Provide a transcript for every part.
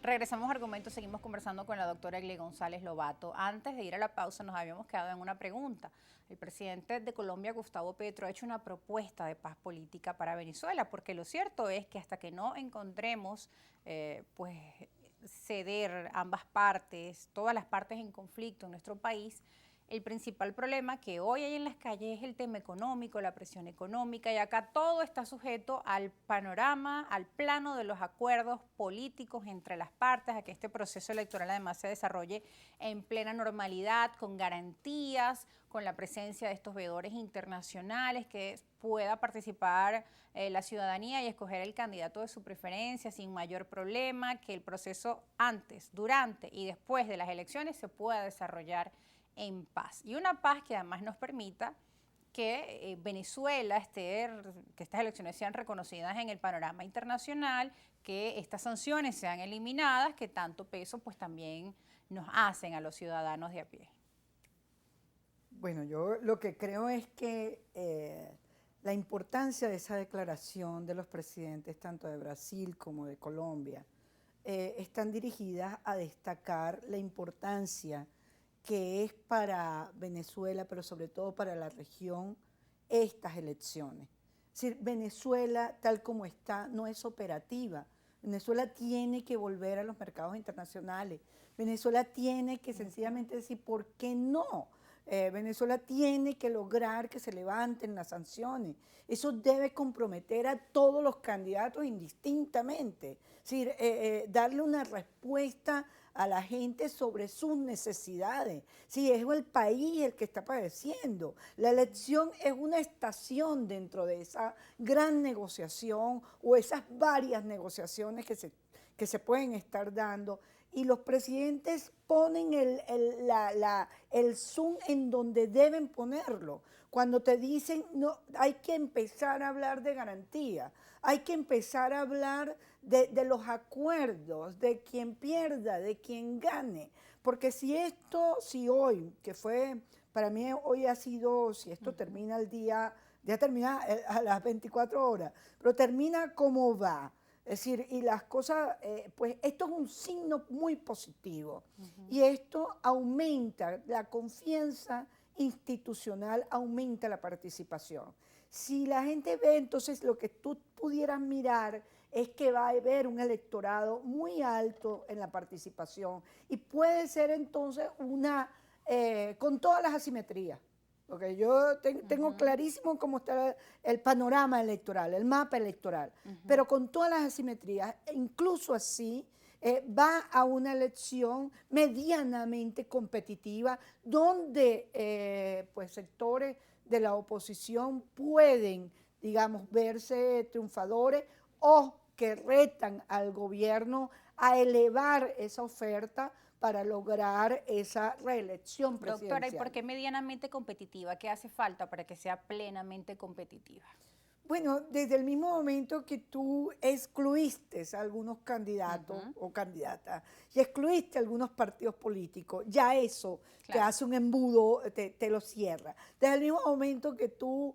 Regresamos a Argumentos, seguimos conversando con la doctora Egli González Lobato. Antes de ir a la pausa nos habíamos quedado en una pregunta. El presidente de Colombia, Gustavo Petro, ha hecho una propuesta de paz política para Venezuela, porque lo cierto es que hasta que no encontremos pues ceder ambas partes, todas las partes en conflicto en nuestro país, el principal problema que hoy hay en las calles es el tema económico, la presión económica, y acá todo está sujeto al panorama, al plano de los acuerdos políticos entre las partes, a que este proceso electoral además se desarrolle en plena normalidad, con garantías, con la presencia de estos veedores internacionales, que pueda participar la ciudadanía y escoger el candidato de su preferencia sin mayor problema, que el proceso antes, durante y después de las elecciones se pueda desarrollar en paz. Y una paz que además nos permita que Venezuela esté, que estas elecciones sean reconocidas en el panorama internacional, que estas sanciones sean eliminadas, que tanto peso pues también nos hacen a los ciudadanos de a pie. Bueno, yo lo que creo es que la importancia de esa declaración de los presidentes, tanto de Brasil como de Colombia, están dirigidas a destacar la importancia que es para Venezuela, pero sobre todo para la región, estas elecciones. Es decir, Venezuela, tal como está, no es operativa. Venezuela tiene que volver a los mercados internacionales. Venezuela tiene que sencillamente decir, ¿por qué no? Venezuela tiene que lograr que se levanten las sanciones. Eso debe comprometer a todos los candidatos indistintamente. Es decir, darle una respuesta a la gente sobre sus necesidades. Sí, es el país el que está padeciendo. La elección es una estación dentro de esa gran negociación o esas varias negociaciones que se pueden estar dando. Y los presidentes ponen el zoom en donde deben ponerlo. Cuando te dicen, no, hay que empezar a hablar de garantía, hay que empezar a hablar de los acuerdos, de quien pierda, de quien gane. Porque si hoy, que fue, para mí hoy ha sido, si esto termina el día, ya termina a las 24 horas, pero termina como va. Es decir, y las cosas, pues esto es un signo muy positivo y esto aumenta la confianza institucional, aumenta la participación. Si la gente ve, entonces lo que tú pudieras mirar es que va a haber un electorado muy alto en la participación y puede ser entonces con todas las asimetrías. Porque yo tengo clarísimo cómo está el panorama electoral, el mapa electoral, pero con todas las asimetrías, incluso así, va a una elección medianamente competitiva donde pues sectores de la oposición pueden, digamos, verse triunfadores o que retan al gobierno a elevar esa oferta para lograr esa reelección presidencial. Doctora, ¿y por qué medianamente competitiva? ¿Qué hace falta para que sea plenamente competitiva? Bueno, desde el mismo momento que tú excluiste a algunos candidatos o candidatas y excluiste a algunos partidos políticos, ya eso te hace un embudo, te lo cierra. Desde el mismo momento que tú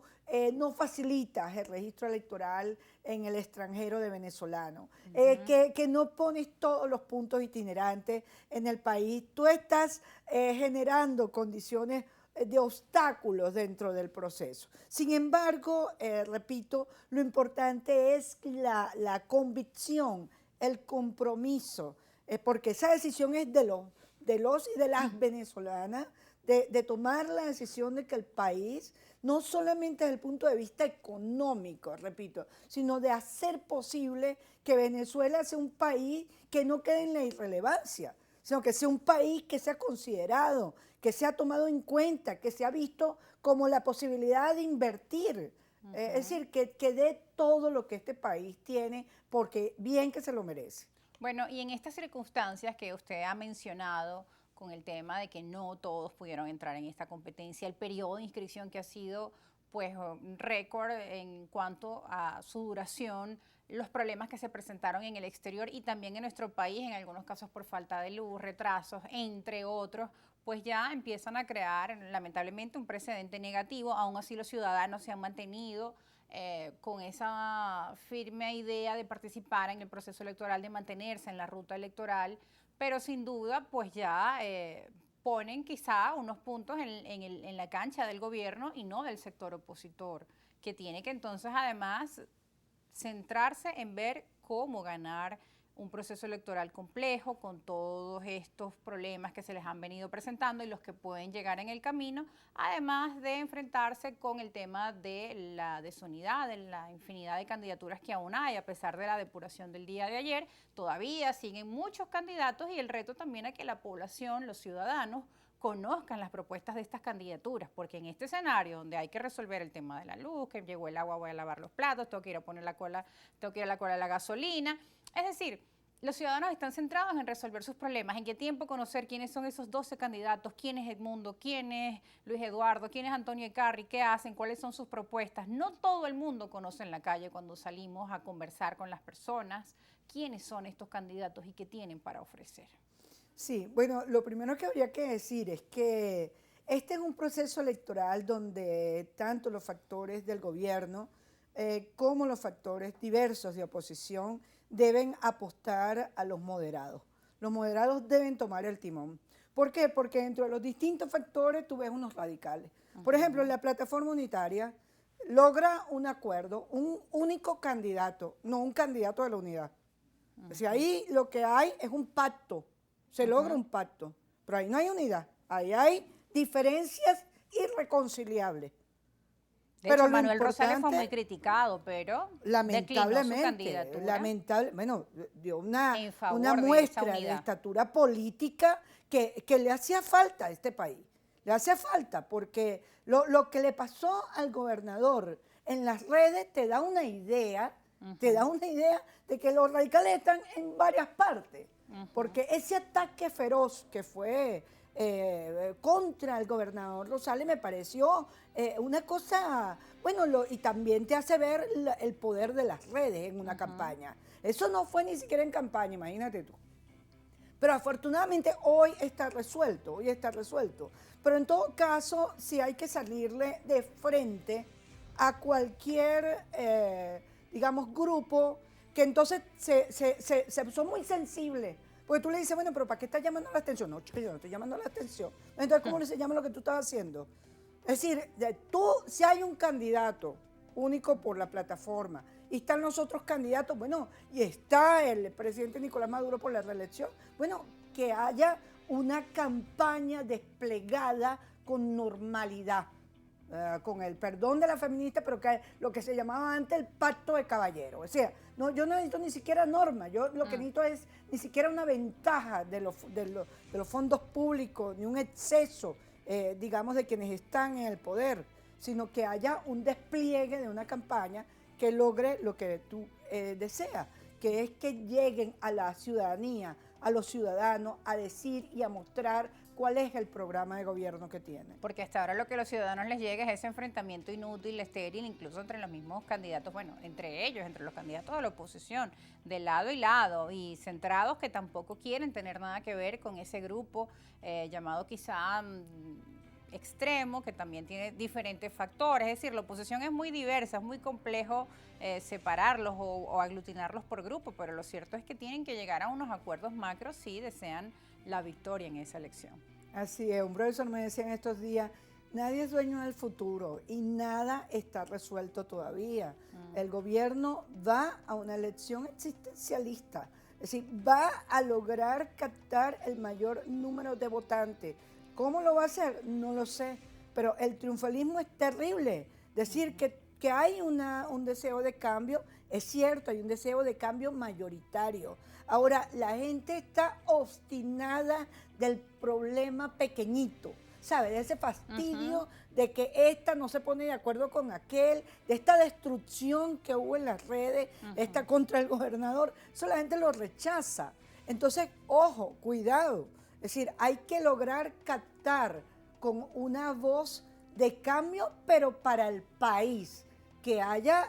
no facilitas el registro electoral en el extranjero de venezolanos, que no pones todos los puntos itinerantes en el país, tú estás generando condiciones de obstáculos dentro del proceso. Sin embargo, repito, lo importante es la convicción, el compromiso, porque esa decisión es de los y de las venezolanas, de tomar la decisión de que el país, no solamente desde el punto de vista económico, repito, sino de hacer posible que Venezuela sea un país que no quede en la irrelevancia, sino que sea un país que sea considerado, que sea tomado en cuenta, que sea visto como la posibilidad de invertir. Es decir, que dé todo lo que este país tiene, porque bien que se lo merece. Bueno, y en estas circunstancias que usted ha mencionado, con el tema de que no todos pudieron entrar en esta competencia, el periodo de inscripción que ha sido pues récord en cuanto a su duración, los problemas que se presentaron en el exterior y también en nuestro país, en algunos casos por falta de luz, retrasos, entre otros, pues ya empiezan a crear lamentablemente un precedente negativo. Aún así los ciudadanos se han mantenido con esa firme idea de participar en el proceso electoral, de mantenerse en la ruta electoral, pero sin duda pues ya ponen quizá unos puntos en la cancha del gobierno y no del sector opositor, que tiene que entonces además centrarse en ver cómo ganar un proceso electoral complejo con todos estos problemas que se les han venido presentando y los que pueden llegar en el camino, además de enfrentarse con el tema de la desunidad, de la infinidad de candidaturas que aún hay, a pesar de la depuración del día de ayer, todavía siguen muchos candidatos y el reto también a que la población, los ciudadanos, conozcan las propuestas de estas candidaturas, porque en este escenario donde hay que resolver el tema de la luz, que llegó el agua, voy a lavar los platos, tengo que ir a poner la cola, tengo que ir a la cola de la gasolina, es decir, los ciudadanos están centrados en resolver sus problemas, en qué tiempo conocer quiénes son esos 12 candidatos, quién es Edmundo, quién es Luis Eduardo, quién es Antonio Ecarri, qué hacen, cuáles son sus propuestas. No todo el mundo conoce en la calle cuando salimos a conversar con las personas quiénes son estos candidatos y qué tienen para ofrecer. Sí, bueno, lo primero que habría que decir es que este es un proceso electoral donde tanto los factores del gobierno como los factores diversos de oposición deben apostar a los moderados. Los moderados deben tomar el timón. ¿Por qué? Porque dentro de los distintos factores tú ves unos radicales. Por ejemplo, la plataforma unitaria logra un acuerdo, un único candidato, no un candidato de la unidad. O sea, ahí lo que hay es un pacto. Se logra un pacto, pero ahí no hay unidad, ahí hay diferencias irreconciliables. De hecho, Manuel Rosales fue muy criticado, pero lamentablemente, bueno, dio una muestra de estatura política que le hacía falta a este país. Le hacía falta porque lo que le pasó al gobernador en las redes te da una idea, de que los radicales están en varias partes. Porque ese ataque feroz que fue contra el gobernador Rosales me pareció una cosa, bueno, y también te hace ver el poder de las redes en una campaña. Eso no fue ni siquiera en campaña, imagínate tú. Pero afortunadamente hoy está resuelto, Pero en todo caso, sí hay que salirle de frente a cualquier, digamos, grupo que entonces son muy sensibles. Porque tú le dices, bueno, pero ¿para qué estás llamando la atención? No, yo no estoy llamando la atención. Entonces, ¿cómo se llama lo que tú estás haciendo? Es decir, si hay un candidato único por la plataforma y están los otros candidatos, bueno, y está el presidente Nicolás Maduro por la reelección, bueno, que haya una campaña desplegada con normalidad. Con el perdón de la feminista, pero que lo que se llamaba antes el pacto de caballeros. O sea, no, yo no necesito ni siquiera normas, yo lo que necesito es ni siquiera una ventaja de los fondos públicos, ni un exceso, digamos, de quienes están en el poder, sino que haya un despliegue de una campaña que logre lo que tú deseas, que es que lleguen a la ciudadanía, a los ciudadanos, a decir y a mostrar cuál es el programa de gobierno que tiene. Porque hasta ahora lo que a los ciudadanos les llega es ese enfrentamiento inútil, estéril, incluso entre los mismos candidatos, bueno, entre ellos, entre los candidatos de la oposición, de lado y lado, y centrados que tampoco quieren tener nada que ver con ese grupo llamado quizá extremo, que también tiene diferentes factores. Es decir, la oposición es muy diversa, es muy complejo separarlos o aglutinarlos por grupo, pero lo cierto es que tienen que llegar a unos acuerdos macros si desean la victoria en esa elección. Así es, un profesor me decía en estos días, nadie es dueño del futuro y nada está resuelto todavía. El gobierno va a una elección existencialista, es decir, va a lograr captar el mayor número de votantes. ¿Cómo lo va a hacer? No lo sé, pero el triunfalismo es terrible. Decir que hay un deseo de cambio, es cierto, hay un deseo de cambio mayoritario. Ahora, la gente está obstinada del problema pequeñito, ¿sabes? De ese fastidio de que esta no se pone de acuerdo con aquel, de esta destrucción que hubo en las redes, esta contra el gobernador, eso la gente lo rechaza. Entonces, ojo, cuidado. Es decir, hay que lograr captar con una voz de cambio, pero para el país, que haya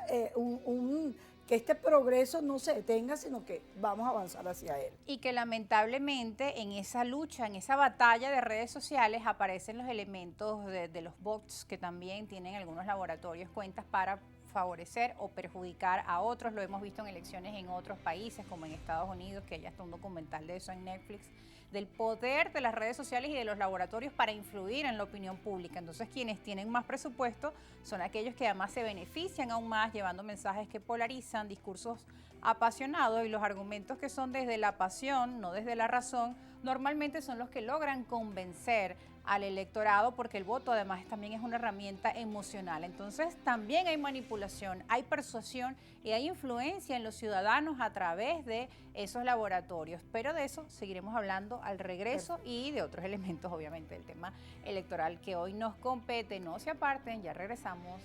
que este progreso no se detenga, sino que vamos a avanzar hacia él. Y que lamentablemente en esa lucha, en esa batalla de redes sociales aparecen los elementos de los bots que también tienen algunos laboratorios cuentas para favorecer o perjudicar a otros. Lo hemos visto en elecciones en otros países, como en Estados Unidos, que ya está un documental de eso en Netflix, del poder de las redes sociales y de los laboratorios para influir en la opinión pública. Entonces, quienes tienen más presupuesto son aquellos que además se benefician aún más llevando mensajes que polarizan, discursos apasionados, y los argumentos que son desde la pasión, no desde la razón, normalmente son los que logran convencer al electorado, porque el voto además también es una herramienta emocional. Entonces también hay manipulación, hay persuasión y hay influencia en los ciudadanos a través de esos laboratorios. Pero de eso seguiremos hablando al regreso y de otros elementos, obviamente, del tema electoral que hoy nos compete. No se aparten, ya regresamos.